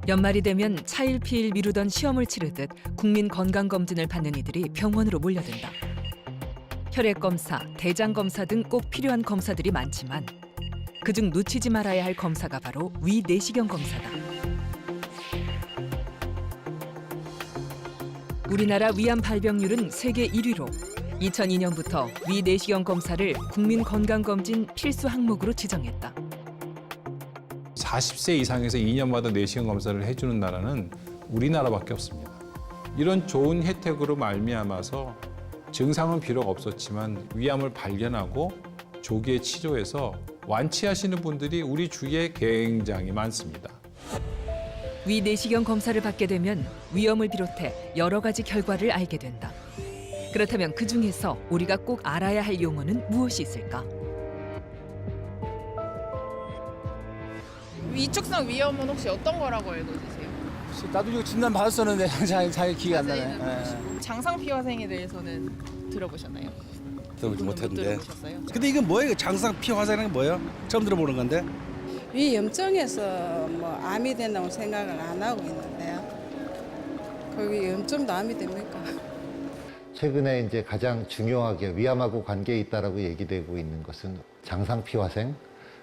연말이 되면 차일피일 미루던 시험을 치르듯 국민 건강검진을 받는 이들이 병원으로 몰려든다. 혈액검사, 대장검사 등 꼭 필요한 검사들이 많지만 그중 놓치지 말아야 할 검사가 바로 위내시경 검사다. 우리나라 위암 발병률은 세계 1위로 2002년부터 위내시경 검사를 국민건강검진 필수 항목으로 지정했다. 40세 이상에서 2년마다 내시경 검사를 해주는 나라는 우리나라밖에 없습니다. 이런 좋은 혜택으로 말미암아서 증상은 비록 없었지만 위암을 발견하고 조기에 치료해서 완치하시는 분들이 우리 주위에 굉장히 많습니다. 위내시경 검사를 받게 되면 위험을 비롯해 여러 가지 결과를 알게 된다. 그렇다면 그중에서 우리가 꼭 알아야 할 용어는 무엇이 있을까? 위축성 위염은 혹시 어떤 거라고 알고 계세요? 나도 이거 진단 받았었는데 잘 기억이 안 나네. 장상피화생에 대해서는 들어보셨나요? 들어보지 못했는데. 들어보셨어요? 근데 이건 뭐예요? 장상 피화생은 뭐예요? 처음 들어보는 건데. 위염증에서 뭐 암이 된다고 생각을 안 하고 있는데요. 거기 염증도 암이 됩니까? 최근에 이제 가장 중요하게 위암하고 관계 있다라고 얘기되고 있는 것은 장상피화생,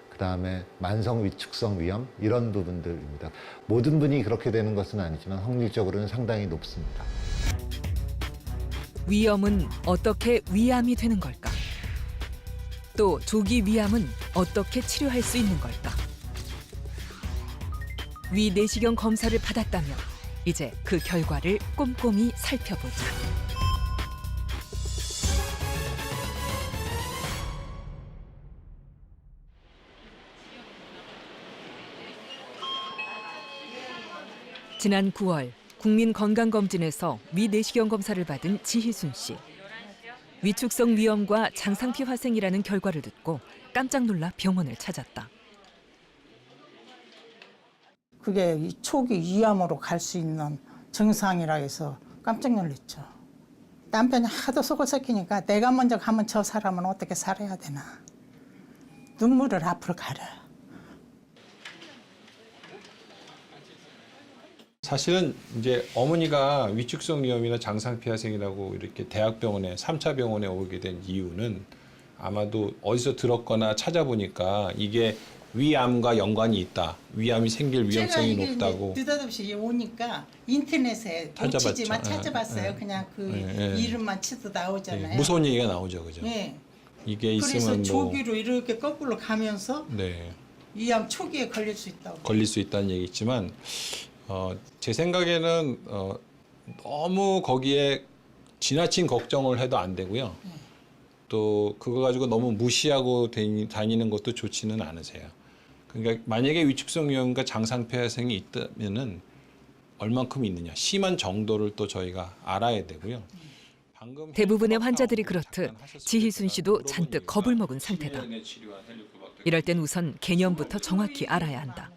그다음에 만성 위축성 위염 이런 부분들입니다. 모든 분이 그렇게 되는 것은 아니지만 확률적으로는 상당히 높습니다. 위염은 어떻게 위암이 되는 걸까? 또 조기 위암은 어떻게 치료할 수 있는 걸까? 위내시경 검사를 받았다면 이제 그 결과를 꼼꼼히 살펴보자. 지난 9월 국민건강검진에서 위내시경 검사를 받은 지희순 씨. 위축성 위염과 장상피화생이라는 결과를 듣고 깜짝 놀라 병원을 찾았다. 그게 이 초기 위암으로 갈 수 있는 증상이라 해서 깜짝 놀랐죠. 남편이 하도 속을 썩히니까 내가 먼저 가면 저 사람은 어떻게 살아야 되나. 눈물을 앞으로 가려요. 사실은 이제 어머니가 위축성 위염이나 장상피화생이라고 이렇게 대학병원에 3차 병원에 오게 된 이유는 아마도 어디서 들었거나 찾아보니까 이게 위암과 연관이 있다. 위암이 생길 위험성이 높다고. 느닷없이 오니까 인터넷에 놓치지만 찾아봤어요. 그냥 그 이름만 쳐도 나오잖아요. 무서운 얘기가 나오죠, 그죠? 네. 이게 그래서 있으면 조기로 이렇게 거꾸로 가면서 네, 위암 초기에 걸릴 수 있다고. 걸릴 수 있다는 얘기 있지만 제 생각에는 너무 거기에 지나친 걱정을 해도 안 되고요. 또 그거 가지고 너무 무시하고 다니는 것도 좋지는 않으세요. 그러니까 만약에 위축성 위염과 장상피화생이 있다면은 얼만큼 있느냐, 심한 정도를 또 저희가 알아야 되고요. 대부분의 환자들이 그렇듯 지희순 씨도 잔뜩 겁을 먹은 상태다. 이럴 땐 우선 개념부터 정확히 알아야 한다.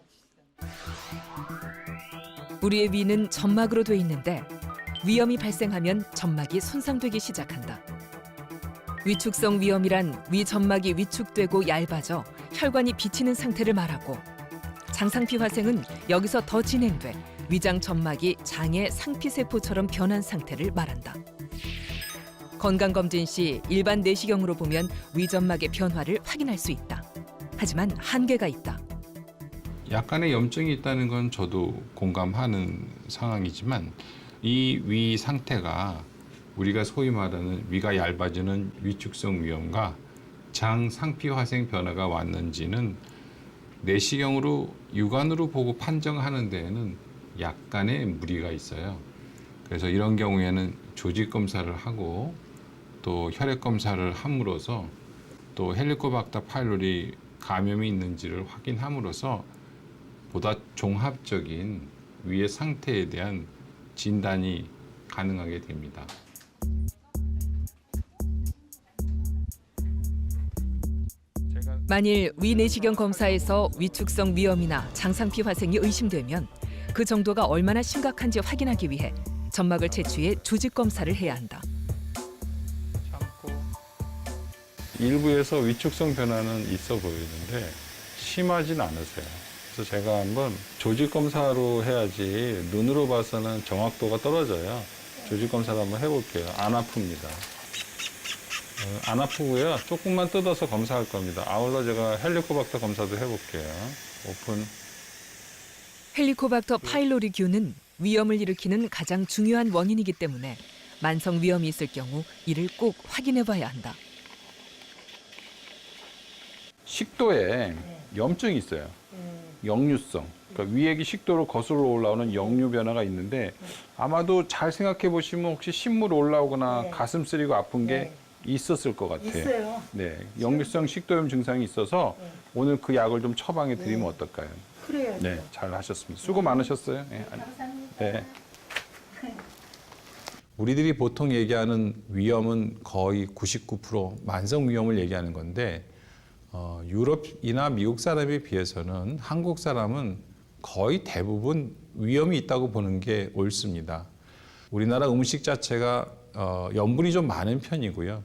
우리의 위는 점막으로 돼 있는데 위염이 발생하면 점막이 손상되기 시작한다. 위축성 위염이란 위 점막이 위축되고 얇아져 혈관이 비치는 상태를 말하고, 장상피화생은 여기서 더 진행돼 위장 점막이 장의 상피세포처럼 변한 상태를 말한다. 건강검진 시 일반 내시경으로 보면 위점막의 변화를 확인할 수 있다. 하지만 한계가 있다. 약간의 염증이 있다는 건 저도 공감하는 상황이지만 이 위 상태가 우리가 소위 말하는 위가 얇아지는 위축성 위염과 장 상피화생 변화가 왔는지는 내시경으로 육안으로 보고 판정하는 데에는 약간의 무리가 있어요. 그래서 이런 경우에는 조직 검사를 하고 또 혈액 검사를 함으로써 또 헬리코박터 파일로리 감염이 있는지를 확인함으로써 보다 종합적인 위의 상태에 대한 진단이 가능하게 됩니다. 만일 위내시경 검사에서 위축성 위염이나 장상피화생이 의심되면 그 정도가 얼마나 심각한지 확인하기 위해 점막을 채취해 조직 검사를 해야 한다. 일부에서 위축성 변화는 있어 보이는데 심하진 않으세요. 그래서 제가 한번 조직 검사로 해야지 눈으로 봐서는 정확도가 떨어져요. 조직 검사를 한번 해볼게요. 안 아픕니다. 안 아프고요. 조금만 뜯어서 검사할 겁니다. 아울러 제가 헬리코박터 검사도 해볼게요. 오픈. 헬리코박터 파일로리균은 위염을 일으키는 가장 중요한 원인이기 때문에 만성 위염이 있을 경우 이를 꼭 확인해 봐야 한다. 식도에 염증이 있어요. 역류성. 그러니까 위액이 식도로 거슬러 올라오는 역류 변화가 있는데 아마도 잘 생각해 보시면 혹시 신물 올라오거나 가슴 쓰리고 아픈 게 있었을 것 같아요. 있어요. 네, 역류성 식도염 증상이 있어서 오늘 그 약을 좀 처방해 드리면 어떨까요? 그래요. 네, 잘 하셨습니다. 수고 많으셨어요. 네. 네. 우리들이 보통 얘기하는 위염은 거의 99% 만성 위염을 얘기하는 건데 유럽이나 미국 사람에 비해서는 한국 사람은 거의 대부분 위염이 있다고 보는 게 옳습니다. 우리나라 음식 자체가 염분이 좀 많은 편이고요.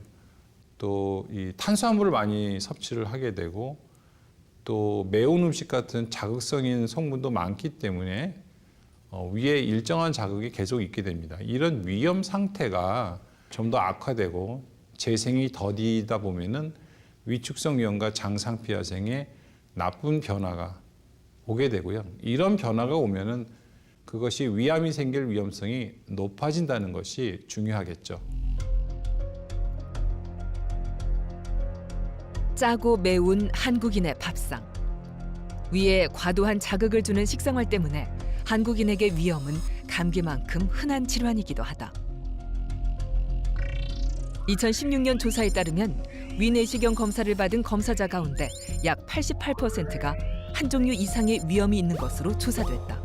또 이 탄수화물을 많이 섭취를 하게 되고 또 매운 음식 같은 자극성인 성분도 많기 때문에 위에 일정한 자극이 계속 있게 됩니다. 이런 위염 상태가 좀 더 악화되고 재생이 더디다 보면은 위축성 위염과 장상피화생의 나쁜 변화가 오게 되고요. 이런 변화가 오면은 그것이 위암이 생길 위험성이 높아진다는 것이 중요하겠죠. 짜고 매운 한국인의 밥상. 위에 과도한 자극을 주는 식생활 때문에 한국인에게 위염은 감기만큼 흔한 질환이기도 하다. 2016년 조사에 따르면 위내시경 검사를 받은 검사자 가운데 약 88%가 한 종류 이상의 위염이 있는 것으로 조사됐다.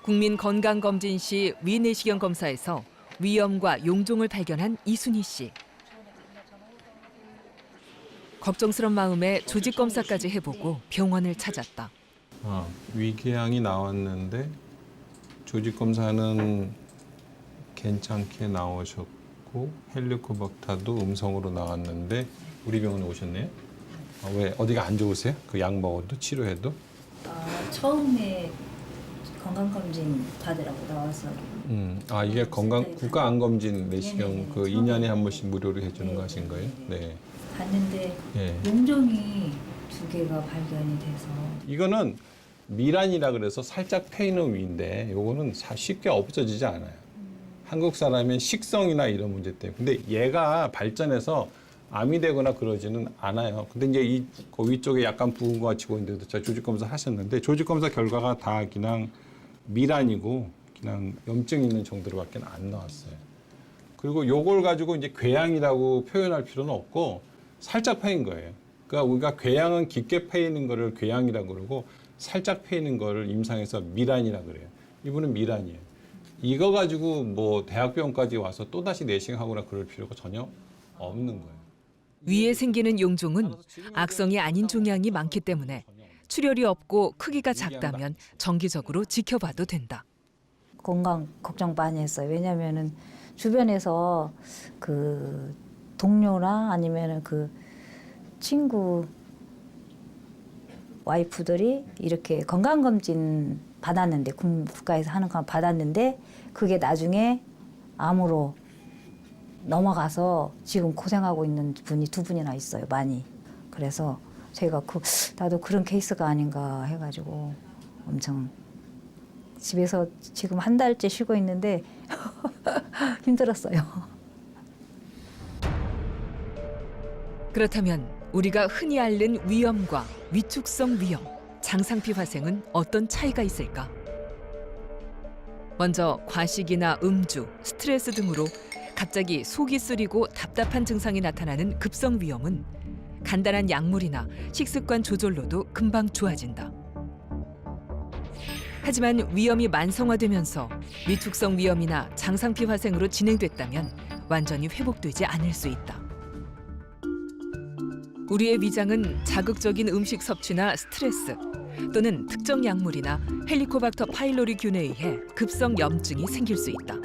국민건강검진 시 위내시경 검사에서 위염과 용종을 발견한 이순희 씨. 걱정스런 마음에 조직 검사까지 해보고 병원을 찾았다. 위궤양이 나왔는데 조직 검사는 괜찮게 나오셨고 헬리코박터도 음성으로 나왔는데 우리 병원에 오셨네요. 왜 어디가 안 좋으세요? 그 약 먹어도 치료해도? 처음에 건강검진 받으라고 나와서 이게 국가안검진 내시경 네네네. 그 2년에 한 번씩 무료로 해주는 거 하신 거예요? 네. 봤는데 예. 용종이 2개가 발견이 돼서 이거는 미란이라 그래서 살짝 패이는 위인데 요거는 쉽게 없어지지 않아요. 한국 사람의 식성이나 이런 문제 때문에. 근데 얘가 발전해서 암이 되거나 그러지는 않아요. 근데 이제 그 위쪽에 약간 부은 것 같이 보이는데도 제가 조직 검사 하셨는데 조직 검사 결과가 다 그냥 미란이고 그냥 염증 있는 정도로밖에 안 나왔어요. 그리고 요걸 가지고 이제 궤양이라고 표현할 필요는 없고 살짝 패인 거예요. 그러니까 우리가 궤양은 깊게 패이는 거를 궤양이라고 그러고 살짝 패이는 거를 임상에서 미란이라고 그래요. 이분은 미란이에요. 이거 가지고 뭐 대학병원까지 와서 또다시 내시경하거나 그럴 필요가 전혀 없는 거예요. 위에 생기는 용종은 악성이 아닌 종양이 많기 때문에 출혈이 없고 크기가 작다면 정기적으로 지켜봐도 된다. 건강 걱정 많이 했어요. 왜냐면은 주변에서 그 동료나 아니면은 그 친구 와이프들이 이렇게 건강검진 받았는데 국가에서 하는 거 받았는데 그게 나중에 암으로 넘어가서 지금 고생하고 있는 분이 2분이나 있어요. 많이. 그래서 제가 나도 그런 케이스가 아닌가 해가지고 엄청 집에서 지금 한 달째 쉬고 있는데 힘들었어요. 그렇다면 우리가 흔히 앓는 위염과 위축성 위염, 장상피 화생은 어떤 차이가 있을까? 먼저 과식이나 음주, 스트레스 등으로 갑자기 속이 쓰리고 답답한 증상이 나타나는 급성 위염은 간단한 약물이나 식습관 조절로도 금방 좋아진다. 하지만 위염이 만성화되면서 위축성 위염이나 장상피 화생으로 진행됐다면 완전히 회복되지 않을 수 있다. 우리의 위장은 자극적인 음식 섭취나 스트레스 또는 특정 약물이나 헬리코박터 파일로리균에 의해 급성 염증이 생길 수 있다.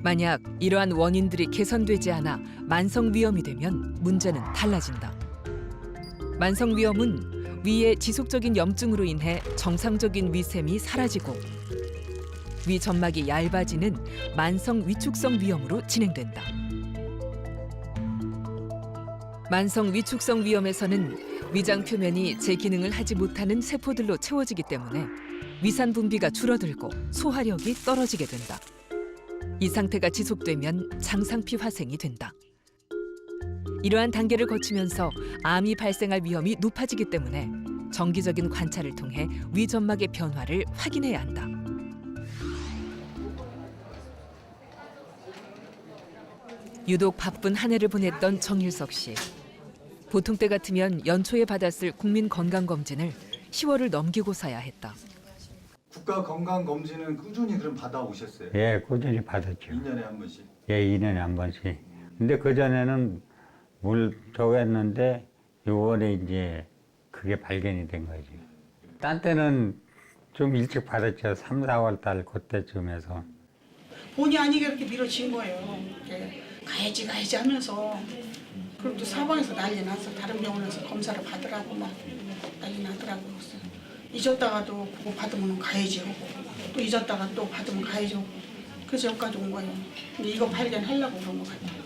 만약 이러한 원인들이 개선되지 않아 만성 위염이 되면 문제는 달라진다. 만성 위염은 위의 지속적인 염증으로 인해 정상적인 위샘이 사라지고 위 점막이 얇아지는 만성 위축성 위염으로 진행된다. 만성 위축성 위염에서는 위장 표면이 제 기능을 하지 못하는 세포들로 채워지기 때문에 위산 분비가 줄어들고 소화력이 떨어지게 된다. 이 상태가 지속되면 장상피 화생이 된다. 이러한 단계를 거치면서 암이 발생할 위험이 높아지기 때문에 정기적인 관찰을 통해 위 점막의 변화를 확인해야 한다. 유독 바쁜 한 해를 보냈던 정일석 씨. 보통 때 같으면 연초에 받았을 국민건강검진을 10월을 넘기고서야 했다. 국가 건강 검진은 꾸준히 그럼 받아오셨어요? 예, 꾸준히 받았죠. 2년에 한 번씩. 예, 2년에 한 번씩. 근데 그전에는 저거 했는데 6월에 이제 그게 발견이 된 거지. 딴 때는 좀 일찍 받았죠. 3, 4월 달 그때쯤 해서. 본의 아니게 이렇게 미뤄진 거예요. 이렇게 가야지 하면서 그리고 사방에서 난리 나서 다른 병원에서 검사를 받으라고 막 난리 나더라고요. 그래서 잊었다가도 그거 받으면 가야지 하고 또 잊었다가 또 받으면 가야지 하고 그래서 여기까지 온 거예요. 근데 이거 발견하려고 그런 것 같아요.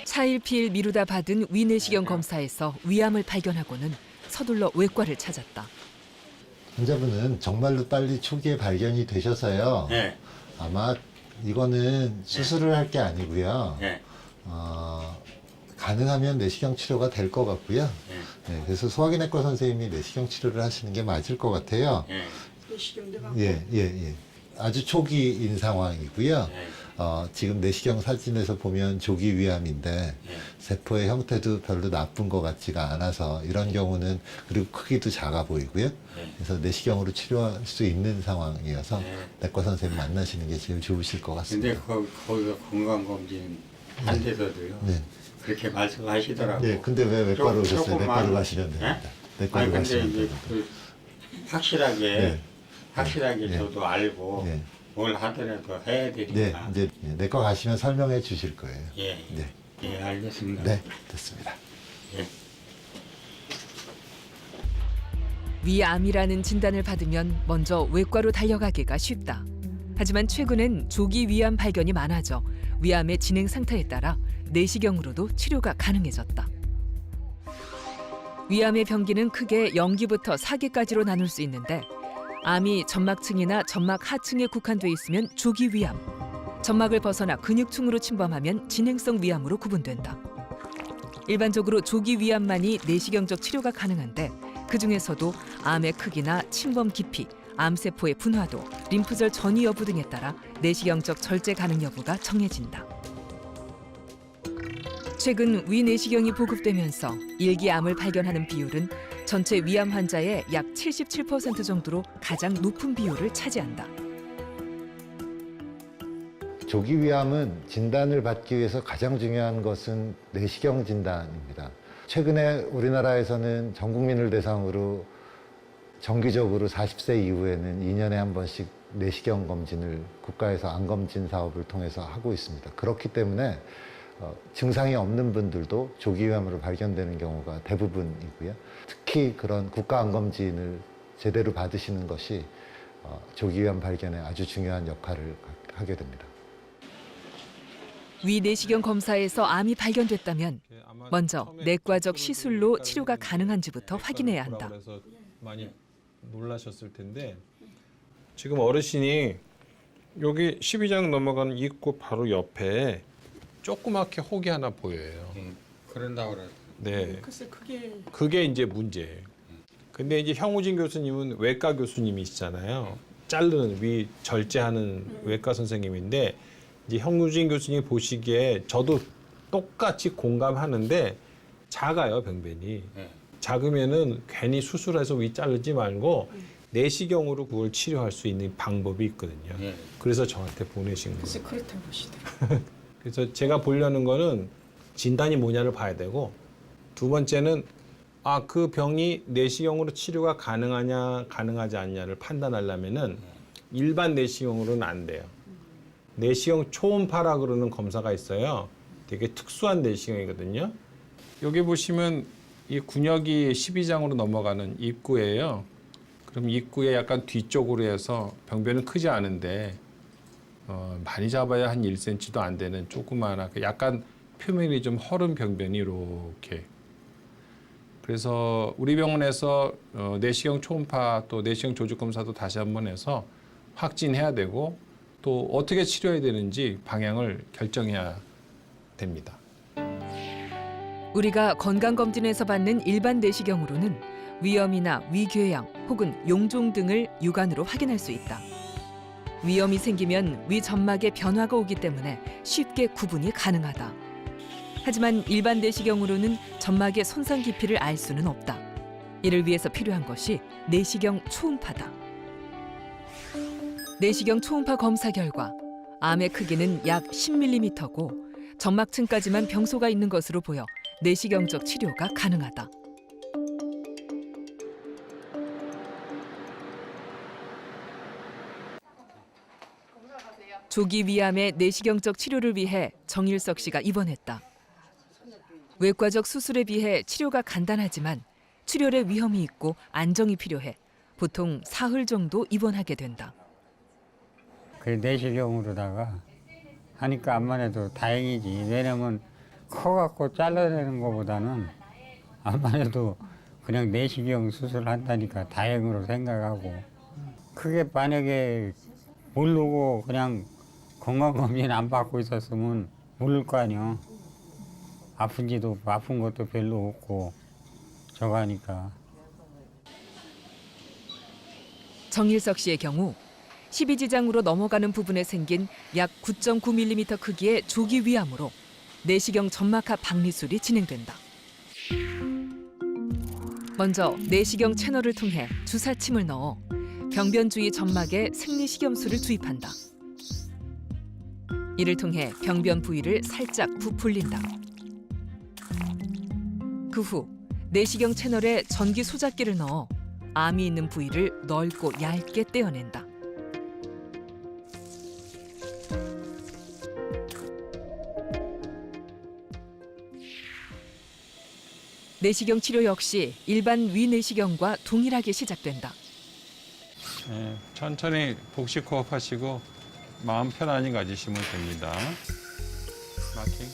차일피일 미루다 받은 위내시경 검사에서 위암을 발견하고는 서둘러 외과를 찾았다. 환자분은 정말로 빨리 초기에 발견이 되셔서요. 네. 아마 이거는 수술을 할 게 아니고요. 네. 가능하면 내시경 치료가 될 것 같고요. 네, 그래서 소화기내과 선생님이 내시경 치료를 하시는 게 맞을 것 같아요. 예. 아주 초기인 상황이고요. 지금 내시경 사진에서 보면 조기 위암인데 세포의 형태도 별로 나쁜 것 같지가 않아서 이런 경우는 그리고 크기도 작아 보이고요. 그래서 내시경으로 치료할 수 있는 상황이어서 내과 선생님 만나시는 게 제일 좋으실 것 같습니다. 근데 거기가 건강검진 한 데서도요. 네. 그렇게 말씀하시더라고요. 네, 근데 왜 외과로 오셨어요? 조금만- 내과로 가시면 됩니다. 내과로 아니, 근데 가시면 이제 됩니다. 그 확실하게 네. 저도 알고 네. 뭘 하더라도 해야 네, 되니까. 이제 내과 가시면 설명해 주실 거예요. 예. 네, 예, 알겠습니다. 네, 됐습니다. 예. 위암이라는 진단을 받으면 먼저 외과로 달려가기가 쉽다. 하지만 최근엔 조기 위암 발견이 많아져 위암의 진행 상태에 따라 내시경으로도 치료가 가능해졌다. 위암의 병기는 크게 0기부터 4기까지로 나눌 수 있는데 암이 점막층이나 점막 하층에 국한돼 있으면 조기 위암, 점막을 벗어나 근육층으로 침범하면 진행성 위암으로 구분된다. 일반적으로 조기 위암만이 내시경적 치료가 가능한데 그중에서도 암의 크기나 침범 깊이, 암세포의 분화도, 림프절 전이 여부 등에 따라 내시경적 절제 가능 여부가 정해진다. 최근 위내시경이 보급되면서 일기암을 발견하는 비율은 전체 위암 환자의 약 77% 정도로 가장 높은 비율을 차지한다. 조기 위암은 진단을 받기 위해서 가장 중요한 것은 내시경 진단입니다. 최근에 우리나라에서는 전 국민을 대상으로 정기적으로 40세 이후에는 2년에 한 번씩 내시경 검진을 국가에서 암검진 사업을 통해서 하고 있습니다. 그렇기 때문에 증상이 없는 분들도 조기 위암으로 발견되는 경우가 대부분이고요. 특히 그런 국가 암검진을 제대로 받으시는 것이 조기 위암 발견에 아주 중요한 역할을 하게 됩니다. 위내시경 검사에서 암이 발견됐다면 먼저 내과적 시술로 치료가 가능한지부터 확인해야 한다. 그래서 많이 놀라셨을 텐데 지금 어르신이 여기 12장 넘어가는 입구 바로 옆에 조그맣게 혹이 하나 보여요. 그런다고 그랬어요. 네, 글쎄 그게 그게 이제 문제예요. 근데 이제 형우진 교수님은 외과 교수님이시잖아요. 자르는 위 절제하는 외과 선생님인데 이제 형우진 교수님 보시기에 저도 똑같이 공감하는데 작아요, 병변이. 작으면은 괜히 수술해서 위 자르지 말고 내시경으로 그걸 치료할 수 있는 방법이 있거든요. 그래서 저한테 보내신 거예요. 글쎄 그렇다고 하시더라고요. 그래서 제가 보려는 거는 진단이 뭐냐를 봐야 되고 두 번째는 그 병이 내시경으로 치료가 가능하냐 가능하지 않냐를 판단하려면은 일반 내시경으로는 안 돼요. 내시경 초음파라 그러는 검사가 있어요. 되게 특수한 내시경이거든요. 여기 보시면 이 군역이 12장으로 넘어가는 입구예요. 그럼 입구에 약간 뒤쪽으로 해서 병변은 크지 않은데 많이 잡아야 한 1cm도 안 되는 조그마하게 약간 표면이 좀 허른 병변이 이렇게. 그래서 우리 병원에서 내시경 초음파 또 내시경 조직 검사도 다시 한번 해서 확진해야 되고 또 어떻게 치료해야 되는지 방향을 결정해야 됩니다. 우리가 건강검진에서 받는 일반 내시경으로는 위염이나 위궤양 혹은 용종 등을 육안으로 확인할 수 있다. 위염이 생기면 위 점막에 변화가 오기 때문에 쉽게 구분이 가능하다. 하지만 일반 내시경으로는 점막의 손상 깊이를 알 수는 없다. 이를 위해서 필요한 것이 내시경 초음파다. 내시경 초음파 검사 결과 암의 크기는 약 10mm고 점막층까지만 병소가 있는 것으로 보여 내시경적 치료가 가능하다. 조기 위암의 내시경적 치료를 위해 정일석 씨가 입원했다. 외과적 수술에 비해 치료가 간단하지만 출혈의 위험이 있고 안정이 필요해 보통 사흘 정도 입원하게 된다. 그 내시경으로다가 하니까 암만 해도 다행이지. 왜냐면 커갖고 잘라내는 것보다는 암만 해도 그냥 내시경 수술한다니까 다행으로 생각하고, 그게 만약에 모르고 그냥 건강검진 안 받고 있었으면 모를 거 아니야. 아픈지도 아픈 것도 별로 없고 저거 하니까. 정일석 씨의 경우 12지장으로 넘어가는 부분에 생긴 약 9.9mm 크기의 조기 위암으로 내시경 점막하 박리술이 진행된다. 먼저 내시경 채널을 통해 주사침을 넣어 병변 주위 점막에 생리식염수를 주입한다. 이를 통해 병변 부위를 살짝 부풀린다. 그 후 내시경 채널에 전기 소작기를 넣어 암이 있는 부위를 넓고 얇게 떼어낸다. 내시경 치료 역시 일반 위내시경과 동일하게 시작된다. 네, 천천히 복식 호흡하시고 마음 편안히 가지시면 됩니다. 마킹.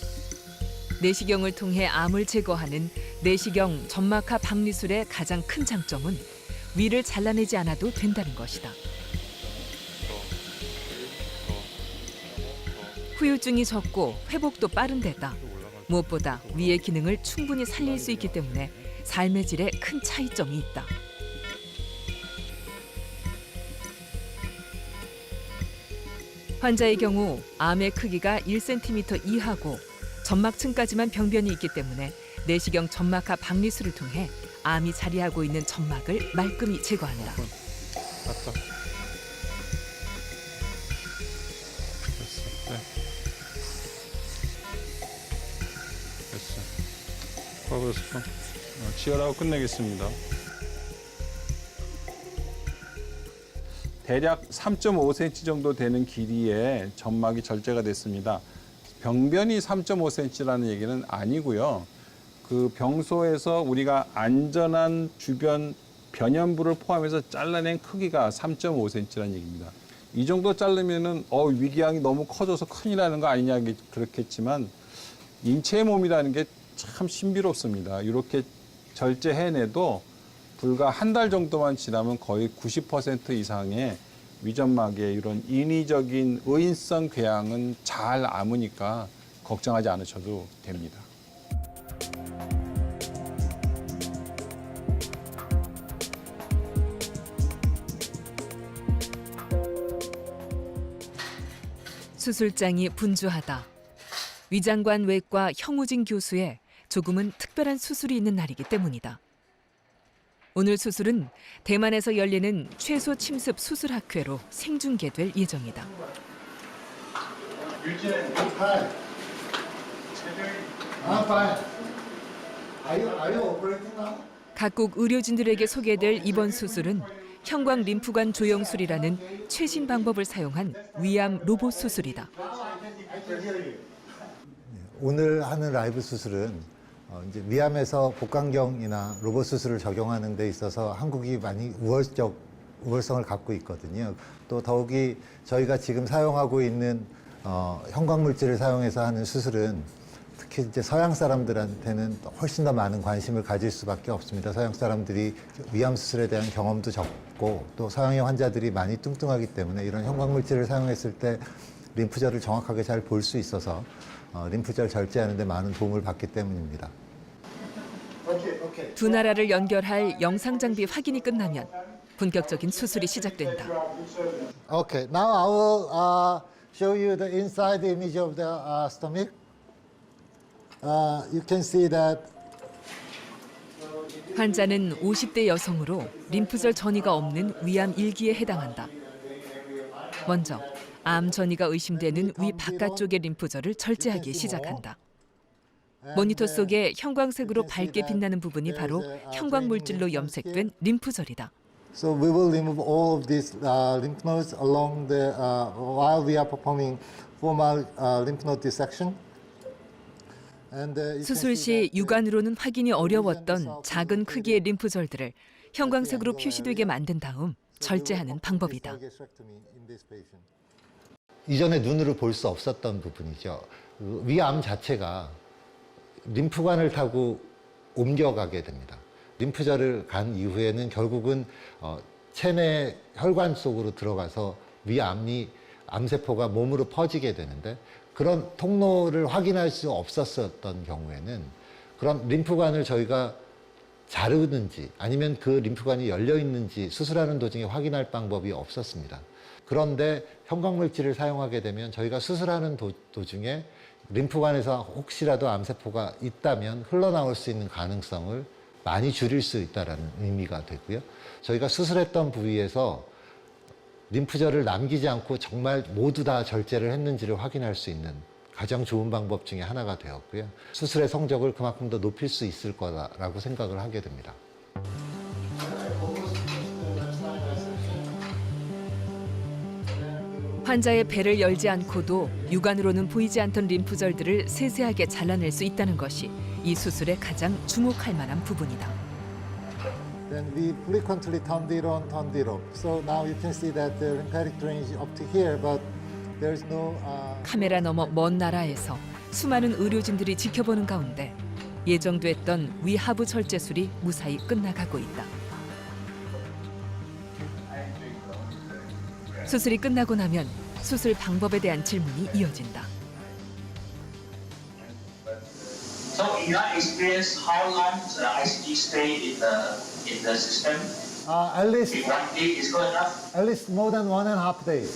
내시경을 통해 암을 제거하는 내시경 점막하 박리술의 가장 큰 장점은 위를 잘라내지 않아도 된다는 것이다. 후유증이 적고 회복도 빠른 데다 무엇보다 위의 기능을 충분히 살릴 수 있기 때문에 삶의 질에 큰 차이점이 있다. 환자의 경우 암의 크기가 1cm 이하고 점막층까지만 병변이 있기 때문에 내시경 점막하 박리술을 통해 암이 자리하고 있는 점막을 말끔히 제거한다. 맞다. 됐어. 네. 됐어. 커버스푼. 지혈하고 끝내겠습니다. 대략 3.5cm 정도 되는 길이의 점막이 절제가 됐습니다. 병변이 3.5cm라는 얘기는 아니고요. 그 병소에서 우리가 안전한 주변 변연부를 포함해서 잘라낸 크기가 3.5cm라는 얘기입니다. 이 정도 자르면은 위궤양이 너무 커져서 큰일 나는 거 아니냐 그렇겠지만 인체의 몸이라는 게 참 신비롭습니다. 이렇게 절제해내도 불과 한 달 정도만 지나면 거의 90% 이상의 위점막의 이런 인위적인 의인성 궤양은 잘 아무니까 걱정하지 않으셔도 됩니다. 수술장이 분주하다. 위장관 외과 형우진 교수의 조금은 특별한 수술이 있는 날이기 때문이다. 오늘 수술은 대만에서 열리는 최소 침습 수술학회로 생중계될 예정이다. 각국 의료진들에게 소개될 이번 수술은 형광 림프관 조영술이라는 최신 방법을 사용한 위암 로봇 수술이다. 오늘 하는 라이브 수술은 이제 위암에서 복강경이나 로봇 수술을 적용하는 데 있어서 한국이 많이 우월성을 갖고 있거든요. 또 더욱이 저희가 지금 사용하고 있는 형광 물질을 사용해서 하는 수술은 특히 이제 서양 사람들한테는 훨씬 더 많은 관심을 가질 수밖에 없습니다. 서양 사람들이 위암 수술에 대한 경험도 적고 또 서양의 환자들이 많이 뚱뚱하기 때문에 이런 형광 물질을 사용했을 때 림프절을 정확하게 잘 볼 수 있어서 림프절 절제하는 데 많은 도움을 받기 때문입니다. 두 나라를 연결할 영상 장비 확인이 끝나면 본격적인 수술이 시작된다. Okay, now I will show you the inside image of the stomach. You can see that. 환자는 50대 여성으로 림프절 전이가 없는 위암 1기에 해당한다. 먼저 암 전이가 의심되는 위 바깥쪽의 림프절을 절제하기 시작한다. 모니터 속에 형광색으로 밝게 빛나는 부분이 바로 형광 물질로 염색된 림프절이다. So we will remove all of these lymph nodes along the while we are performing formal lymph node dissection. 수술 시 육안으로는 확인이 어려웠던 작은 크기의 림프절들을 형광색으로 표시되게 만든 다음 절제하는 방법이다. 이전에 눈으로 볼 수 없었던 부분이죠. 위암 자체가 림프관을 타고 옮겨가게 됩니다. 림프절을 간 이후에는 결국은 체내 혈관 속으로 들어가서 위암이 암세포가 몸으로 퍼지게 되는데 그런 통로를 확인할 수 없었던 경우에는 그런 림프관을 저희가 자르는지 아니면 그 림프관이 열려 있는지 수술하는 도중에 확인할 방법이 없었습니다. 그런데 형광물질을 사용하게 되면 저희가 수술하는 도중에 림프관에서 혹시라도 암세포가 있다면 흘러나올 수 있는 가능성을 많이 줄일 수 있다는 의미가 되고요. 저희가 수술했던 부위에서 림프절을 남기지 않고 정말 모두 다 절제를 했는지를 확인할 수 있는 가장 좋은 방법 중에 하나가 되었고요. 수술의 성적을 그만큼 더 높일 수 있을 거라고 생각을 하게 됩니다. 환자의 배를 열지 않고도 육안으로는 보이지 않던 림프절들을 세세하게 잘라낼 수 있다는 것이 이 수술의 가장 주목할 만한 부분이다. Then we frequently turned it on, turned it off. So now you can see that the lymphatic drainage up to here, but there's no. 카메라 너머 먼 나라에서 수많은 의료진들이 지켜보는 가운데 예정됐던 위하부 절제술이 무사히 끝나가고 있다. 수술이 끝나고 나면 수술 방법에 대한 질문이 이어진다. So in your experience, how long the ICG stay in the system? At least. If 1 day is good enough? At least more than 1.5 days.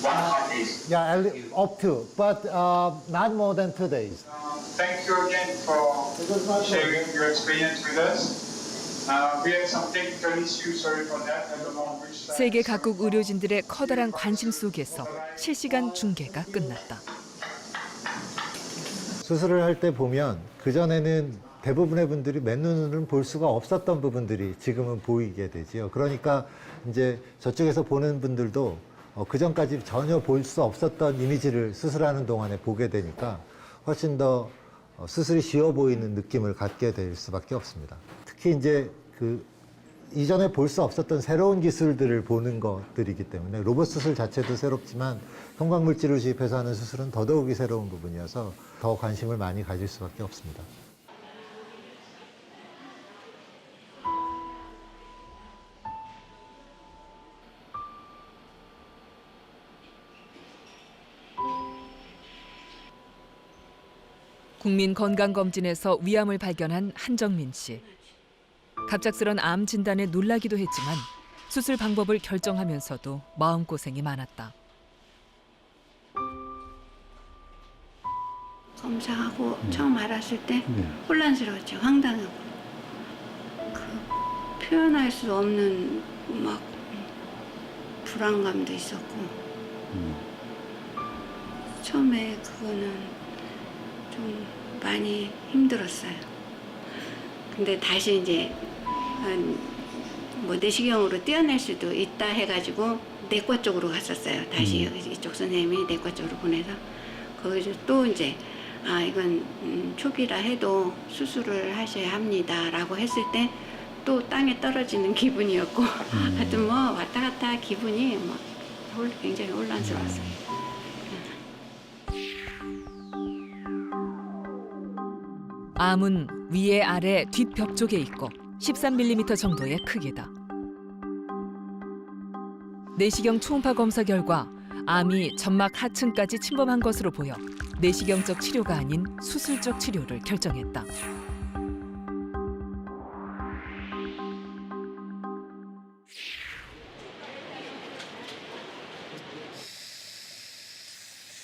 1.5 days. Yeah, up to, but not more than 2 days. Thank you again for sharing your experience with us. We had some technical issues, sorry for that. I don't know which side. 세계 각국 의료진들의 커다란 관심 속에서 실시간 중계가 끝났다. 수술을 할 때 보면 그전에는 대부분의 분들이 맨눈으로는 볼 수가 없었던 부분들이 지금은 보이게 되지요. 그러니까 이제 저쪽에서 보는 분들도 그전까지 전혀 볼 수 없었던 이미지를 수술하는 동안에 보게 되니까 훨씬 더 수술이 쉬워 보이는 느낌을 갖게 될 수밖에 없습니다. 특히 이제 그 이전에 볼 수 없었던 새로운 기술들을 보는 것들이기 때문에 로봇 수술 자체도 새롭지만 형광물질을 주입해서 하는 수술은 더더욱이 새로운 부분이어서 더 관심을 많이 가질 수밖에 없습니다. 국민건강검진에서 위암을 발견한 한정민 씨. 갑작스런 암 진단에 놀라기도 했지만 수술 방법을 결정하면서도 마음고생이 많았다. 검사하고 처음 알았을 때 혼란스러웠죠. 황당하고. 그 표현할 수 없는 막 불안감도 있었고. 처음에 그거는 좀 많이 힘들었어요. 근데 다시 이제 한 뭐 내시경으로 떼어낼 수도 있다 해가지고 내과 쪽으로 갔었어요. 다시 이쪽 선생님이 내과 쪽으로 보내서 거기서 또 이제 이건 초기라 해도 수술을 하셔야 합니다라고 했을 때 또 땅에 떨어지는 기분이었고 하여튼 뭐 왔다 갔다 기분이 뭐 굉장히 혼란스러웠어요. 암은 위에 아래 뒷벽 쪽에 있고 13mm 정도의 크기다. 내시경 초음파 검사 결과 암이 점막 하층까지 침범한 것으로 보여 내시경적 치료가 아닌 수술적 치료를 결정했다.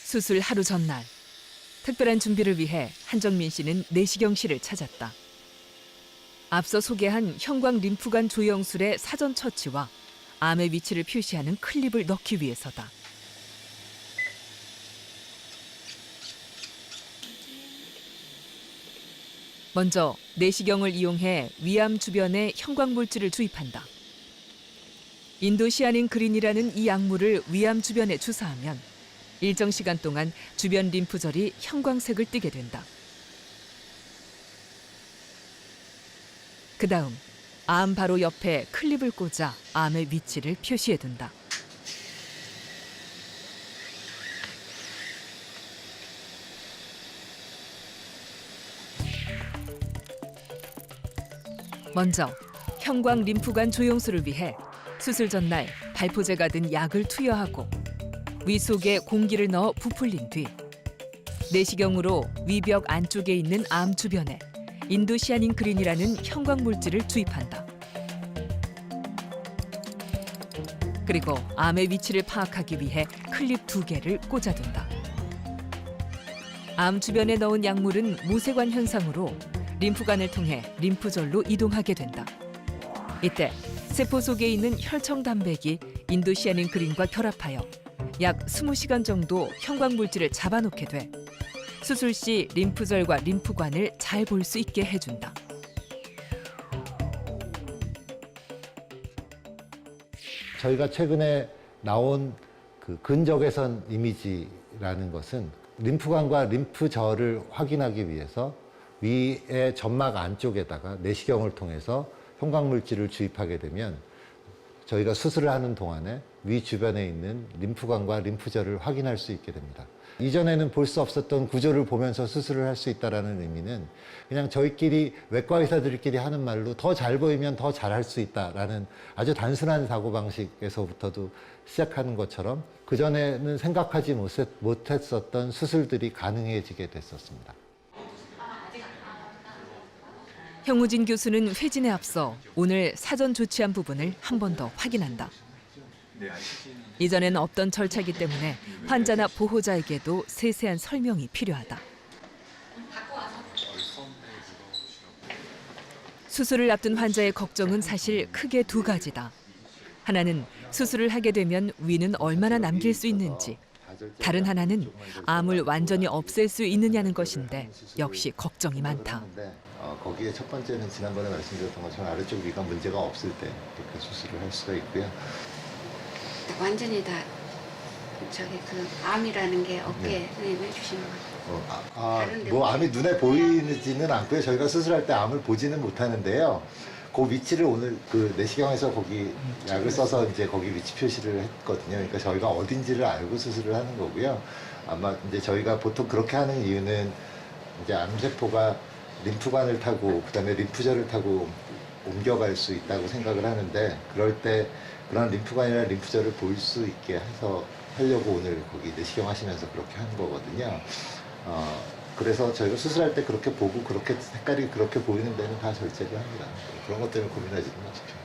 수술 하루 전날, 특별한 준비를 위해 한정민 씨는 내시경실을 찾았다. 앞서 소개한 형광 림프관 조영술의 사전 처치와 암의 위치를 표시하는 클립을 넣기 위해서다. 먼저 내시경을 이용해 위암 주변에 형광 물질을 주입한다. 인도시아닌 그린이라는 이 약물을 위암 주변에 주사하면 일정 시간 동안 주변 림프절이 형광색을 띠게 된다. 그 다음 암 바로 옆에 클립을 꽂아 암의 위치를 표시해둔다. 먼저 형광 림프관 조영술을 위해 수술 전날 발포제가 든 약을 투여하고 위 속에 공기를 넣어 부풀린 뒤 내시경으로 위벽 안쪽에 있는 암 주변에 인도시아닌 그린이라는 형광 물질을 주입한다. 그리고 암의 위치를 파악하기 위해 클립 2개를 꽂아둔다. 암 주변에 넣은 약물은 모세관 현상으로 림프관을 통해 림프절로 이동하게 된다. 이때 세포 속에 있는 혈청 단백이 인도시아닌 그린과 결합하여 약 20시간 정도 형광 물질을 잡아놓게 돼 수술 시 림프절과 림프관을 잘 볼 수 있게 해준다. 저희가 최근에 나온 그 근적외선 이미지라는 것은 림프관과 림프절을 확인하기 위해서 위의 점막 안쪽에다가 내시경을 통해서 형광물질을 주입하게 되면 저희가 수술을 하는 동안에 위 주변에 있는 림프관과 림프절을 확인할 수 있게 됩니다. 이전에는 볼 수 없었던 구조를 보면서 수술을 할 수 있다는 의미는 그냥 저희끼리 외과 의사들끼리 하는 말로 더 잘 보이면 더 잘할 수 있다라는 아주 단순한 사고방식에서부터도 시작하는 것처럼 그전에는 생각하지 못했었던 수술들이 가능해지게 됐었습니다. 형우진 교수는 회진에 앞서 오늘 사전 조치한 부분을 한 번 더 확인한다. 이전엔 없던 절차이기 때문에 환자나 보호자에게도 세세한 설명이 필요하다. 수술을 앞둔 환자의 걱정은 사실 크게 두 가지다. 하나는 수술을 하게 되면 위는 얼마나 남길 수 있는지, 다른 하나는 암을 완전히 없앨 수 있느냐는 것인데 역시 걱정이 많다. 거기에 첫 번째는 지난번에 말씀드렸던 것처럼 아래쪽 위가 문제가 없을 때 이렇게 수술을 할 수가 있고요. 완전히 다 그 암이라는 게 없게 선생님 해주시는 거죠. 뭐 암이 눈에 보이지는 않고요. 저희가 수술할 때 암을 보지는 못하는데요. 그 위치를 오늘 그 내시경에서 거기 약을 써서 이제 거기 위치 표시를 했거든요. 그러니까 저희가 어딘지를 알고 수술을 하는 거고요. 아마 이제 저희가 보통 그렇게 하는 이유는 이제 암세포가 림프관을 타고 그다음에 림프절을 타고 옮겨갈 수 있다고 생각을 하는데 그럴 때 그런 림프관이나 림프절을 볼 수 있게 해서 하려고 오늘 거기 내시경 하시면서 그렇게 한 거거든요. 그래서 저희가 수술할 때 그렇게 보고 그렇게 색깔이 그렇게 보이는 데는 다 절제를 합니다. 그런 것 때문에 고민하지 마십시오.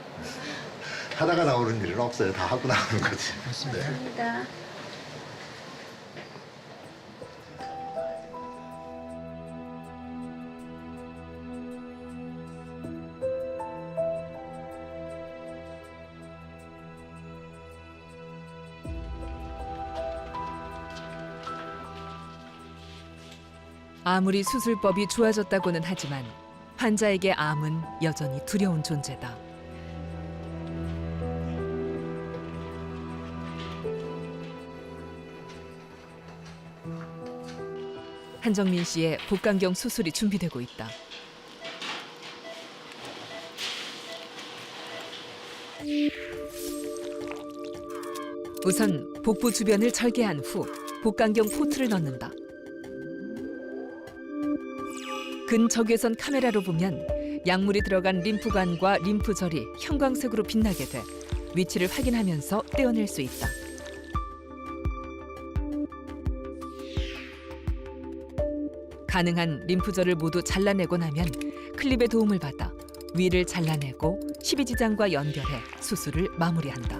하다가 나오는 일은 없어요. 다 하고 나오는 거지. 감사합니다. 아무리 수술법이 좋아졌다고는 하지만 환자에게 암은 여전히 두려운 존재다. 한정민 씨의 복강경 수술이 준비되고 있다. 우선 복부 주변을 절개한 후 복강경 포트를 넣는다. 근적외선 카메라로 보면 약물이 들어간 림프관과 림프절이 형광색으로 빛나게 돼 위치를 확인하면서 떼어낼 수 있다. 가능한 림프절을 모두 잘라내고 나면 클립의 도움을 받아 위를 잘라내고 십이지장과 연결해 수술을 마무리한다.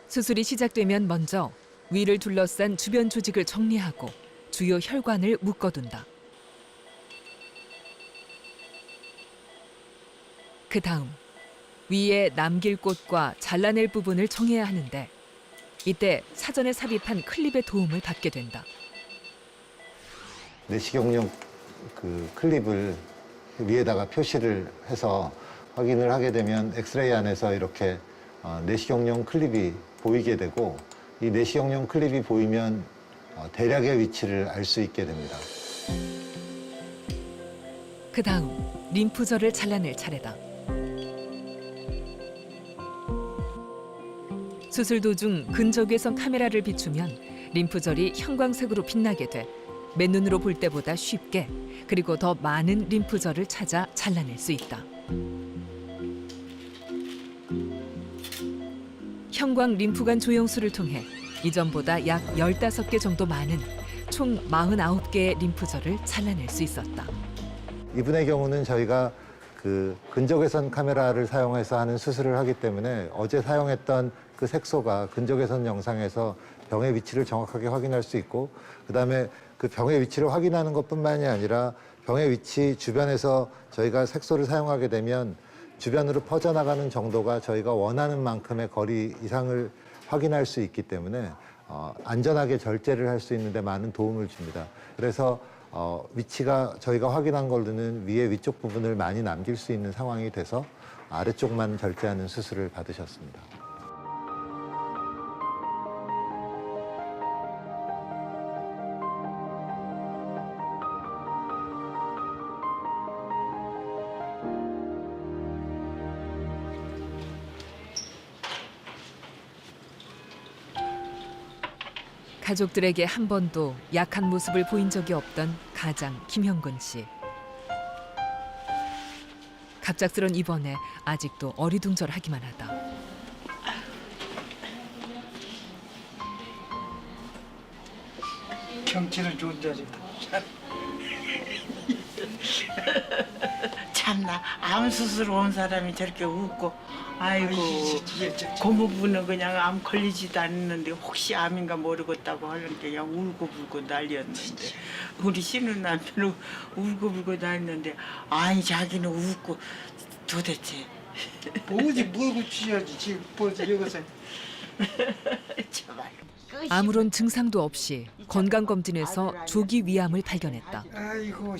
수술이 시작되면 먼저 위를 둘러싼 주변 조직을 정리하고 주요 혈관을 묶어둔다. 그 다음 위에 남길 곳과 잘라낼 부분을 정해야 하는데 이때 사전에 삽입한 클립의 도움을 받게 된다. 내시경용 그 클립을 위에다가 표시를 해서 확인을 하게 되면 엑스레이 안에서 이렇게 내시경용 클립이 보이게 되고 이 내시경용 클립이 보이면 대략의 위치를 알 수 있게 됩니다. 그 다음 림프절을 잘라낼 차례다. 수술 도중 근적외선 카메라를 비추면 림프절이 형광색으로 빛나게 돼 맨눈으로 볼 때보다 쉽게 그리고 더 많은 림프절을 찾아 잘라낼 수 있다. 형광 림프관 조영술을 통해 이전보다 약 15개 정도 많은 총 49개의 림프절을 잘라낼 수 있었다. 이분의 경우는 저희가 그 근적외선 카메라를 사용해서 하는 수술을 하기 때문에 어제 사용했던 그 색소가 근적외선 영상에서 병의 위치를 정확하게 확인할 수 있고 그다음에 그 병의 위치를 확인하는 것뿐만이 아니라 병의 위치 주변에서 저희가 색소를 사용하게 되면 주변으로 퍼져나가는 정도가 저희가 원하는 만큼의 거리 이상을 확인할 수 있기 때문에 안전하게 절제를 할 수 있는 데 많은 도움을 줍니다. 그래서 위치가 저희가 확인한 걸로는 위에 위쪽 부분을 많이 남길 수 있는 상황이 돼서 아래쪽만 절제하는 수술을 받으셨습니다. 가족들에게 한 번도 약한 모습을 보인 적이 없던 가장 김형근 씨. 갑작스런 입원에 아직도 어리둥절하기만 하다. 경치는 좋은 자식다. 참나 암 수술 온 사람이 저렇게 웃고 아이고 고모부는 그냥 암 걸리지도 않는데 혹시 암인가 모르겠다고 하는데 그냥 울고불고 난리였는데 우리 신우 남편은 울고불고 난리였는데 아니 자기는 웃고 도대체 뭐지 뭐고 취해야지 지금 뭐지 여기서 정말 아무런 증상도 없이 건강검진에서 조기 위암을 발견했다. 아이고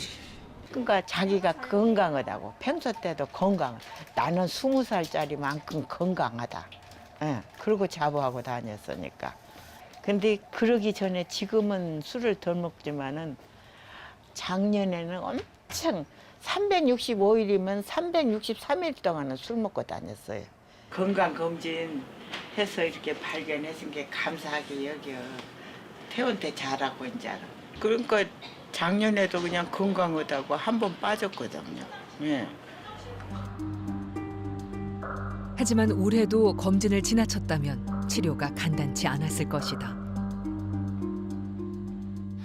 그러니까 자기가 건강하다고 평소 때도 건강 나는 20살짜리만큼 건강하다. 예, 그러고 자부하고 다녔으니까. 근데 그러기 전에 지금은 술을 덜 먹지만은 작년에는 엄청 365일이면 363일 동안은 술 먹고 다녔어요. 건강검진 해서 이렇게 발견해준 게 감사하게 여겨. 퇴원 때 잘하고 이제. 그러니까 작년에도 그냥 건강하다고 한 번 빠졌거든요. 예. 하지만 올해도 검진을 지나쳤다면 치료가 간단치 않았을 것이다.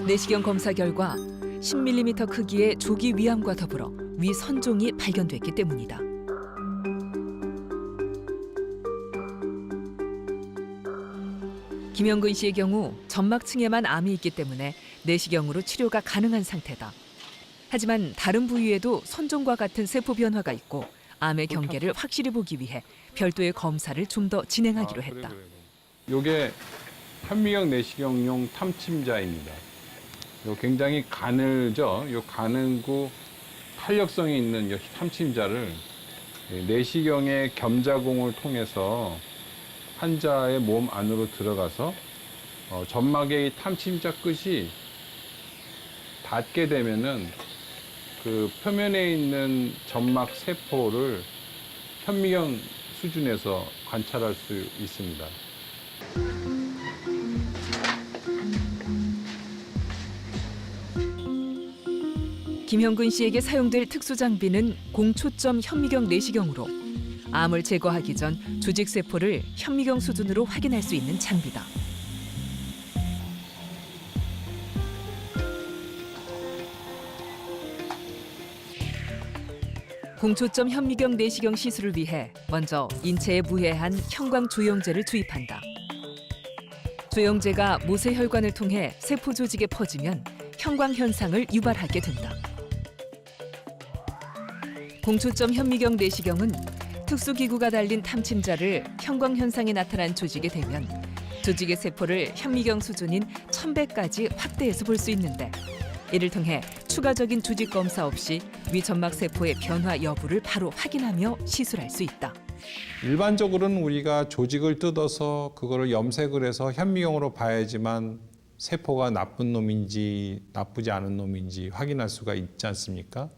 내시경 검사 결과 10mm 크기의 조기 위암과 더불어 위 선종이 발견됐기 때문이다. 김영근 씨의 경우 점막층에만 암이 있기 때문에 내시경으로 치료가 가능한 상태다. 하지만 다른 부위에도 선종과 같은 세포 변화가 있고 암의 경계를 확실히 보기 위해 별도의 검사를 좀 더 진행하기로 했다. 이게 현미경 내시경용 탐침자입니다. 요 굉장히 가늘죠. 요 가늘고 탄력성이 있는 이 탐침자를 내시경의 겸자공을 통해서 환자의 몸 안으로 들어가서 점막의 탐침자 끝이 닿게 되면은 그 표면에 있는 점막 세포를 현미경 수준에서 관찰할 수 있습니다. 김형근 씨에게 사용될 특수 장비는 공초점 현미경 내시경으로 암을 제거하기 전 조직 세포를 현미경 수준으로 확인할 수 있는 장비다. 공초점 현미경 내시경 시술을 위해 먼저 인체에 무해한 형광 조영제를 주입한다. 조영제가 모세혈관을 통해 세포 조직에 퍼지면 형광 현상을 유발하게 된다. 공초점 현미경 내시경은 특수기구가 달린 탐침자를 형광 현상이 나타난 조직에 대면 조직의 세포를 현미경 수준인 1000배까지 확대해서 볼 수 있는데 이를 통해 추가적인 조직 검사 없이 위점막 세포의 변화 여부를 바로 확인하며 시술할 수 있다. 일반적으로는 우리가 조직을 뜯어서 그거를 염색을 해서 현미경으로 봐야지만 세포가 나쁜 놈인지 나쁘지 않은 놈인지 확인할 수가 있지 않습니까?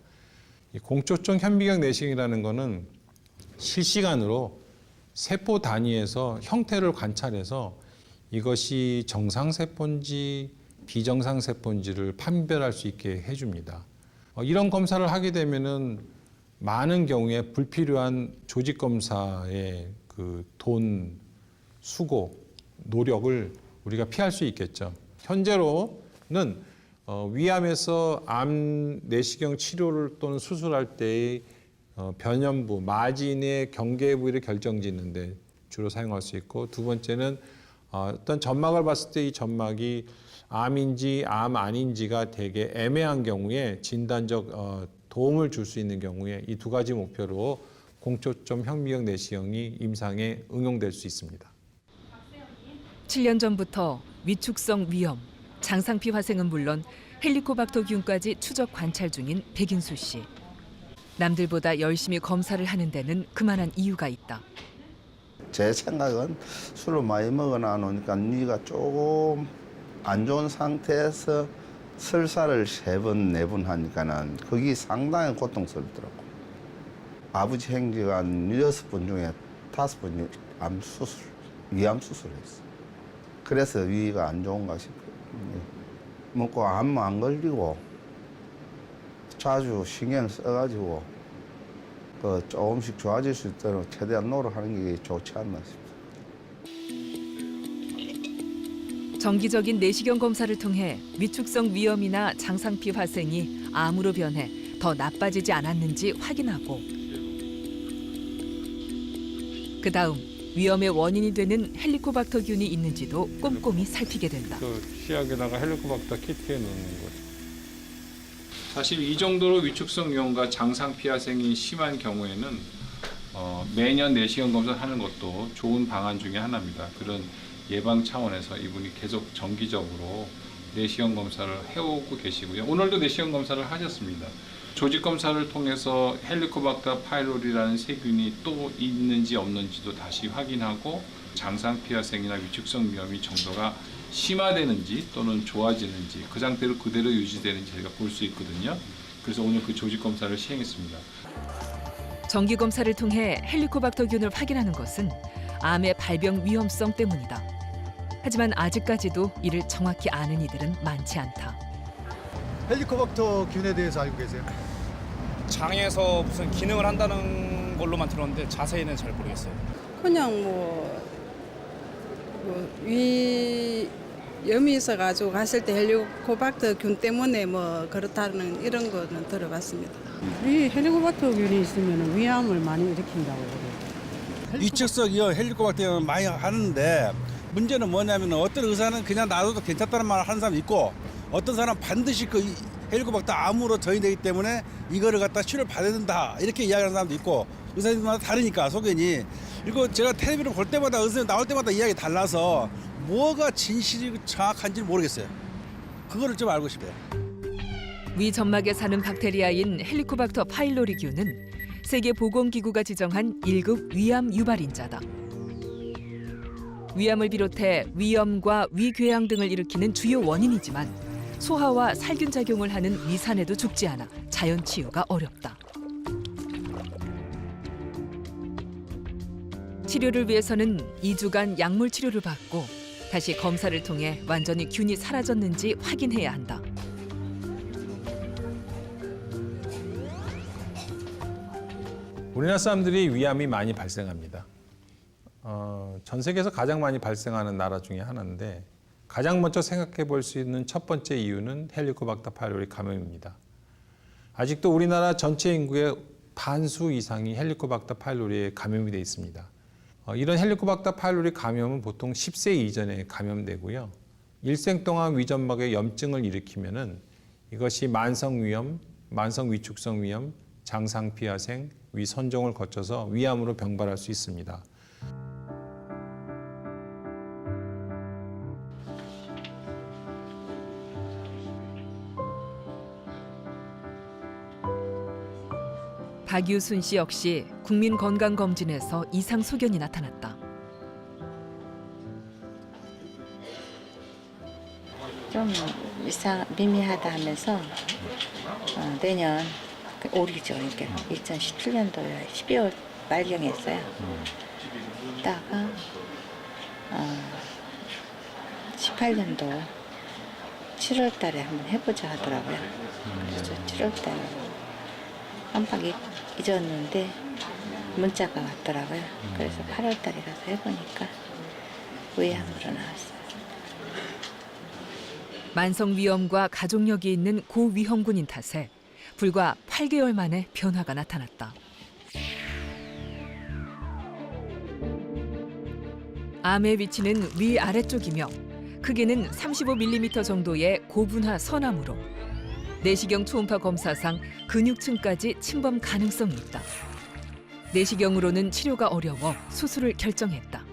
이 공초점 현미경 내시경이라는 거는 실시간으로 세포 단위에서 형태를 관찰해서 이것이 정상세포인지 비정상세포인지를 판별할 수 있게 해줍니다. 이런 검사를 하게 되면은 많은 경우에 불필요한 조직 검사의 그 돈, 수고, 노력을 우리가 피할 수 있겠죠. 현재로는 위암에서 암 내시경 치료를 또는 수술할 때의 변연부, 마진의 경계 부위를 결정짓는데 주로 사용할 수 있고, 두 번째는 어떤 점막을 봤을 때 이 점막이 암인지 암 아닌지가 되게 애매한 경우에 진단적 도움을 줄 수 있는 경우에 이 두 가지 목표로 공초점 현미경 내시경이 임상에 응용될 수 있습니다. 7년 전부터 위축성 위염, 장상피 화생은 물론 헬리코박터균까지 추적 관찰 중인 백인수 씨. 남들보다 열심히 검사를 하는 데는 그만한 이유가 있다. 제 생각은 술을 많이 먹어 나누니까 뇌가 조금 안 좋은 상태에서 설사를 3번, 4번 하니까는 그게 상당히 고통스럽더라고. 아버지 형제가 6번 중에 5번이 위암 수술을 했어. 그래서 위가 안 좋은가 싶어요. 먹고 암 안 걸리고 자주 신경 써가지고 조금씩 좋아질 수 있도록 최대한 노력하는 게 좋지 않나 싶어요. 정기적인 내시경 검사를 통해 위축성 위염이나 장상피 화생이 암으로 변해 더 나빠지지 않았는지 확인하고 그다음 위염의 원인이 되는 헬리코박터균이 있는지도 꼼꼼히 살피게 된다. 치약에다가 헬리코박터 키트에 넣는 거죠. 사실 이 정도로 위축성 위염과 장상피 화생이 심한 경우에는 매년 내시경 검사를 하는 것도 좋은 방안 중에 하나입니다. 그런 예방 차원에서 이분이 계속 정기적으로 내시경 검사를 해오고 계시고요. 오늘도 내시경 검사를 하셨습니다. 조직 검사를 통해서 헬리코박터 파일로리라는 세균이 또 있는지 없는지도 다시 확인하고 장상피 화생이나 위축성 위염이 정도가 심화되는지 또는 좋아지는지 그 상태로 그대로 유지되는지 저희가 볼 수 있거든요. 그래서 오늘 그 조직 검사를 시행했습니다. 정기 검사를 통해 헬리코박터균을 확인하는 것은 암의 발병 위험성 때문이다. 하지만 아직까지도 이를 정확히 아는 이들은 많지 않다. 헬리코박터 균에 대해서 알고 계세요? 장에서 무슨 기능을 한다는 걸로만 들었는데 자세히는 잘 모르겠어요. 그냥 위염이 있어가지고 갔을 때 헬리코박터균 때문에 그렇다는 이런 거는 들어봤습니다. 이 헬리코박터균이 있으면 위암을 많이 일으킨다고 그래요. 위축성 위염 헬리코박터균 많이 하는데 문제는 뭐냐면 어떤 의사는 그냥 놔둬도 괜찮다는 말을 하는 사람이 있고 어떤 사람은 반드시 그 헬리코박터 암으로 전이되기 때문에 이거를 갖다 치료를 받아야 된다 이렇게 이야기하는 사람도 있고 의사님마다 다르니까 소견이. 이거 제가 텔레비를 볼 때마다 의사님 나올 때마다 이야기 달라서 뭐가 진실이 정확한지 모르겠어요. 그거를 좀 알고 싶어요. 위 점막에 사는 박테리아인 헬리코박터 파일로리균은 세계보건기구가 지정한 1급 위암 유발인자다. 위암을 비롯해 위염과 위궤양 등을 일으키는 주요 원인이지만 소화와 살균 작용을 하는 위산에도 죽지 않아 자연 치유가 어렵다. 치료를 위해서는 2주간 약물 치료를 받고 다시 검사를 통해 완전히 균이 사라졌는지 확인해야 한다. 우리나라 사람들이 위암이 많이 발생합니다. 전 세계에서 가장 많이 발생하는 나라 중에 하나인데 가장 먼저 생각해 볼 수 있는 첫 번째 이유는 헬리코박터 파일로리 감염입니다. 아직도 우리나라 전체 인구의 반수 이상이 헬리코박터 파일로리에 감염이 되어 있습니다. 이런 헬리코박터 파일로리 감염은 보통 10세 이전에 감염되고요. 일생 동안 위점막에 염증을 일으키면은 이것이 만성위염, 만성위축성 위염, 장상피화생, 위선종을 거쳐서 위암으로 병발할 수 있습니다. 박유순 씨 역시 국민건강검진에서 이상 소견이 나타났다. 좀 미미하다 하면서 내년 올이죠. 그러니까 2017년도에 12월 말경에 했어요. 있다가 18년도 7월 달에 한번 해보자 하더라고요. 그래서 7월 달에 깜빡 잊었는데 문자가 왔더라고요. 그래서 8월 달에 가서 해보니까 위암으로 나왔어요. 만성위염과 가족력이 있는 고위험군인 탓에 불과 8개월 만에 변화가 나타났다. 암의 위치는 위아래쪽이며 크기는 35mm 정도의 고분화 선암으로 내시경 초음파 검사상 근육층까지 침범 가능성이 있다. 내시경으로는 치료가 어려워 수술을 결정했다.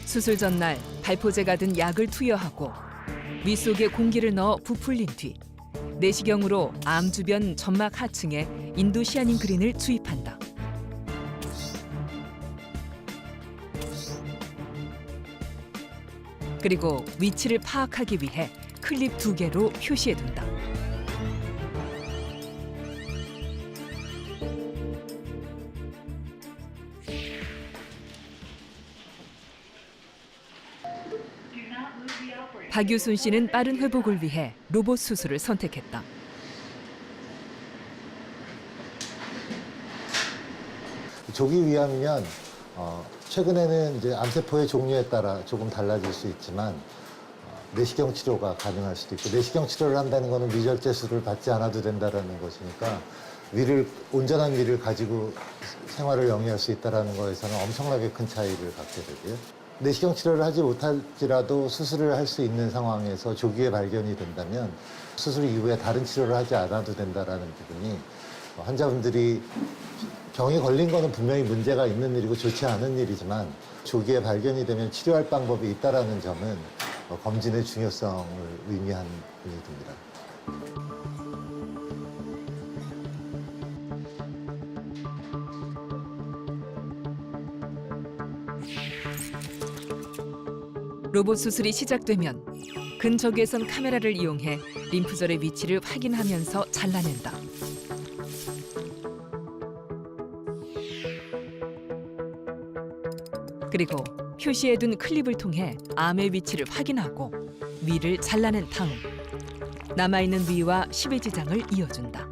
수술 전날 발포제가 든 약을 투여하고 위 속에 공기를 넣어 부풀린 뒤 내시경으로 암 주변 점막 하층에 인도시아닌 그린을 주입한다. 그리고 위치를 파악하기 위해 클립 2개로 표시해둔다. 박유순 씨는 빠른 회복을 위해 로봇 수술을 선택했다. 조기 위암이면 최근에는 이제 암세포의 종류에 따라 조금 달라질 수 있지만 내시경 치료가 가능할 수도 있고, 내시경 치료를 한다는 것은 위절제술을 받지 않아도 된다는 것이니까 온전한 위를 가지고 생활을 영위할 수 있다는 것에서는 엄청나게 큰 차이를 갖게 되고요. 내시경 치료를 하지 못할지라도 수술을 할 수 있는 상황에서 조기에 발견이 된다면 수술 이후에 다른 치료를 하지 않아도 된다는 부분이 환자분들이 병이 걸린 거는 분명히 문제가 있는 일이고 좋지 않은 일이지만 조기에 발견이 되면 치료할 방법이 있다는 점은 검진의 중요성을 의미하는 부분이 듭니다. 로봇 수술이 시작되면 근적외선 카메라를 이용해 림프절의 위치를 확인하면서 잘라낸다. 그리고 표시해둔 클립을 통해 암의 위치를 확인하고 위를 잘라낸 다음 남아있는 위와 십외지장을 이어준다.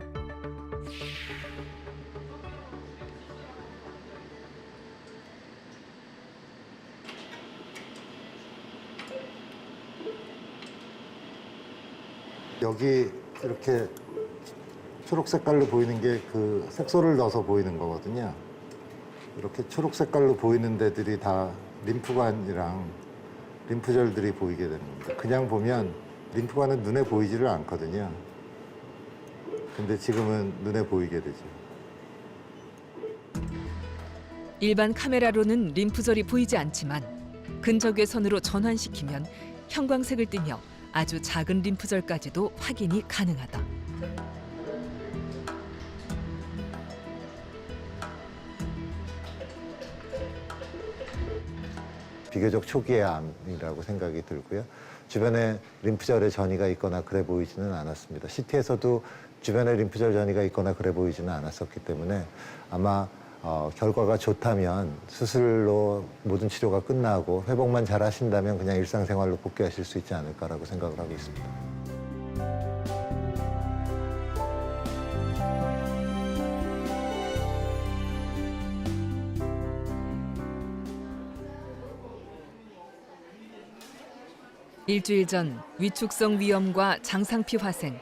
여기 이렇게 초록 색깔로 보이는 게 그 색소를 넣어서 보이는 거거든요. 이렇게 초록 색깔로 보이는 데들이 다 림프관이랑 림프절들이 보이게 됩니다. 그냥 보면 림프관은 눈에 보이지를 않거든요. 근데 지금은 눈에 보이게 되죠. 일반 카메라로는 림프절이 보이지 않지만 근적외선으로 전환시키면 형광색을 띠며 아주 작은 림프절까지도 확인이 가능하다. 비교적 초기의 암이라고 생각이 들고요. 주변에 림프절에 전이가 있거나 그래 보이지는 않았습니다. CT에서도 주변에 림프절 전이가 있거나 그래 보이지는 않았었기 때문에 아마 결과가 좋다면 수술로 모든 치료가 끝나고 회복만 잘 하신다면 그냥 일상생활로 복귀하실 수 있지 않을까라고 생각을 하고 있습니다. 일주일 전 위축성 위염과 장상피 화생,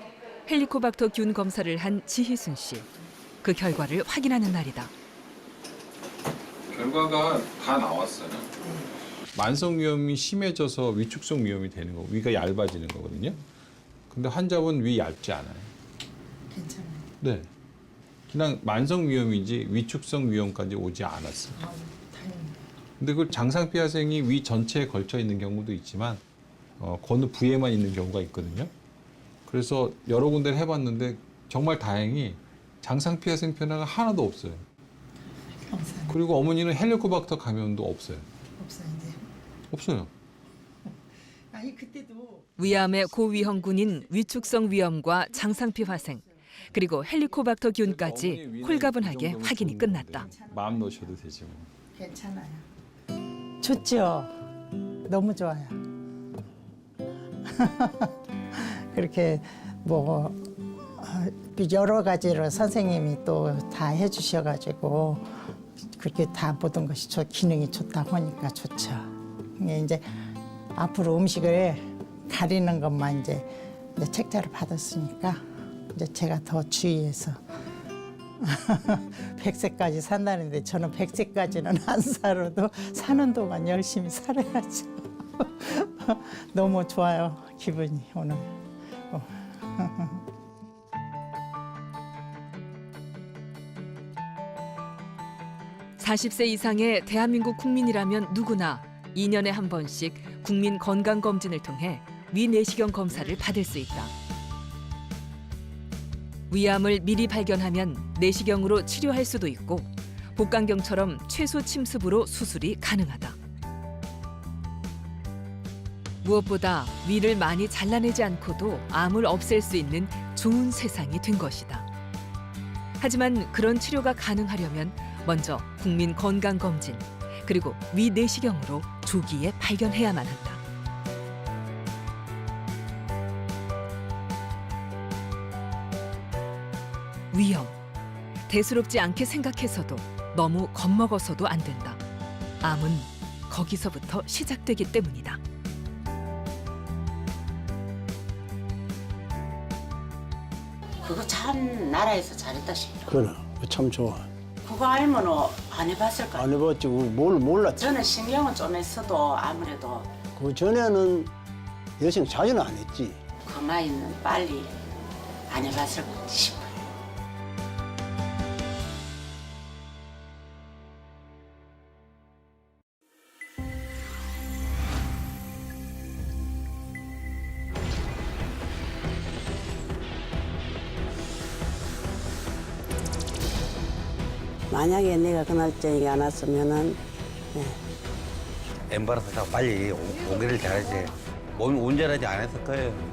헬리코박터균 검사를 한 지희순 씨. 그 결과를 확인하는 날이다. 결과가 다 나왔어요. 만성 위염이 심해져서 위축성 위염이 되는 거고 위가 얇아지는 거거든요. 근데 환자분 위 얇지 않아요. 괜찮아요. 네. 그냥 만성 위염이지 위축성 위염까지 오지 않았어요. 다행이네요. 근데 그 장상피 화생이 위 전체에 걸쳐 있는 경우도 있지만 어느 부위에만 있는 경우가 있거든요. 그래서 여러 군데를 해봤는데 정말 다행히 장상피 화생 변화가 하나도 없어요. 감사합니다. 그리고 어머니는 헬리코박터 감염도 없어요. 없어요, 이제. 없어요. 아니, 그때도 위암의 고위험군인 위축성 위염과 장상피 화생, 그리고 헬리코박터균까지 홀가분하게 확인이 끝났다. 마음 놓으셔도 되죠. 괜찮아요. 좋죠. 너무 좋아요. 그렇게 뭐 여러 가지로 선생님이 또 다 해주셔가지고 그렇게 다 모든 것이 기능이 좋다 보니까 좋죠. 이제 앞으로 음식을 가리는 것만 이제 책자를 받았으니까 이제 제가 더 주의해서 100세까지 산다는데 저는 100세까지는 안 살아도 사는 동안 열심히 살아야죠. 너무 좋아요, 기분이 오늘. 40세 이상의 대한민국 국민이라면 누구나 2년에 한 번씩 국민 건강검진을 통해 위내시경 검사를 받을 수 있다. 위암을 미리 발견하면 내시경으로 치료할 수도 있고 복강경처럼 최소 침습으로 수술이 가능하다. 무엇보다 위를 많이 잘라내지 않고도 암을 없앨 수 있는 좋은 세상이 된 것이다. 하지만 그런 치료가 가능하려면 먼저 국민 건강검진, 그리고 위내시경으로 조기에 발견해야만 한다. 위험, 대수롭지 않게 생각해서도 너무 겁먹어서도 안 된다. 암은 거기서부터 시작되기 때문이다. 그거 참 나라에서 잘했다 싶어. 그래, 참 좋아. 그거 알면 안 해봤을까? 안 해봤지, 뭘 몰랐지. 저는 신경은 좀 했어도 아무래도 그 전에는 여성 자주는 안 했지. 그마이는 빨리 안 해봤을까 싶어요. 만약에 내가 그날 저녁에 안 왔으면은 엠바라서 빨리 오기를 잘하지. 몸이 온전하지 않았을 거예요.